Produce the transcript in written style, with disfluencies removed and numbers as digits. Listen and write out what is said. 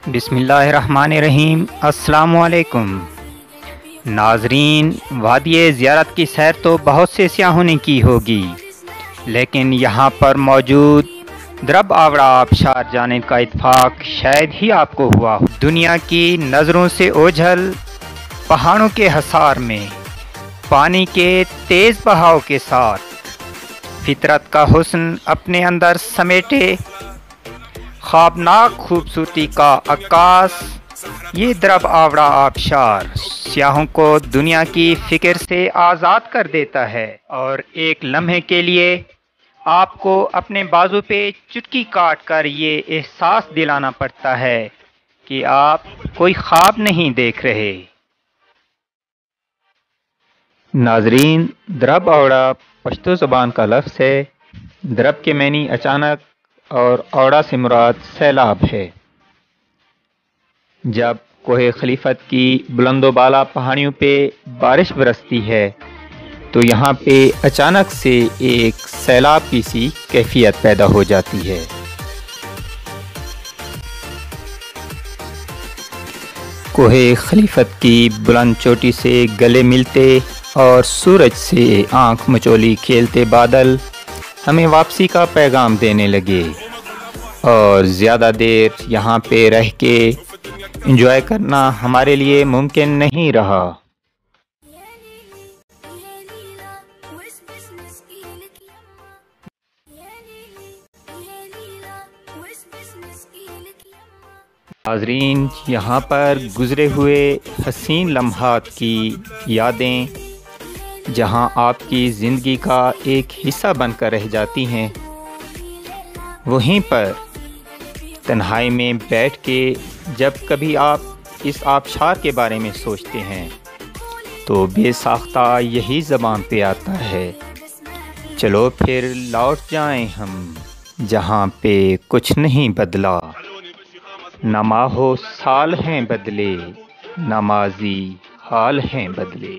بسم اللہ الرحمن الرحیم۔ السلام علیکم ناظرین، وادی زیارت کی سیر تو بہت سے سیاحوں نے کی ہوگی، لیکن یہاں پر موجود درب آوڑہ آبشار جانے کا اتفاق شاید ہی آپ کو ہوا ہو۔ دنیا کی نظروں سے اوجھل پہاڑوں کے حصار میں پانی کے تیز بہاؤ کے ساتھ فطرت کا حسن اپنے اندر سمیٹے خوابناک خوبصورتی کا عکاس یہ درب آوڑہ آبشار سیاحوں کو دنیا کی فکر سے آزاد کر دیتا ہے، اور ایک لمحے کے لیے آپ کو اپنے بازو پہ چٹکی کاٹ کر یہ احساس دلانا پڑتا ہے کہ آپ کوئی خواب نہیں دیکھ رہے۔ ناظرین، درب آوڑہ پشتو زبان کا لفظ ہے۔ درب کے معنی اچانک اور اوڑا سے مراد سیلاب ہے۔ جب کوہ خلیفت کی بلند و بالا پہاڑیوں پہ بارش برستی ہے تو یہاں پہ اچانک سے ایک سیلاب کی سی کیفیت پیدا ہو جاتی ہے۔ کوہ خلیفت کی بلند چوٹی سے گلے ملتے اور سورج سے آنکھ مچولی کھیلتے بادل ہمیں واپسی کا پیغام دینے لگے، اور زیادہ دیر یہاں پہ رہ کے انجوائے کرنا ہمارے لیے ممکن نہیں رہا۔ ناظرین، یہاں پر گزرے ہوئے حسین لمحات کی یادیں جہاں آپ کی زندگی کا ایک حصہ بن کر رہ جاتی ہیں، وہیں پر تنہائی میں بیٹھ کے جب کبھی آپ اس آبشار کے بارے میں سوچتے ہیں تو بے ساختہ یہی زبان پہ آتا ہے، چلو پھر لوٹ جائیں ہم جہاں پہ کچھ نہیں بدلا، نہ ماہ و سال ہیں بدلے، نہ ماضی حال ہیں بدلے۔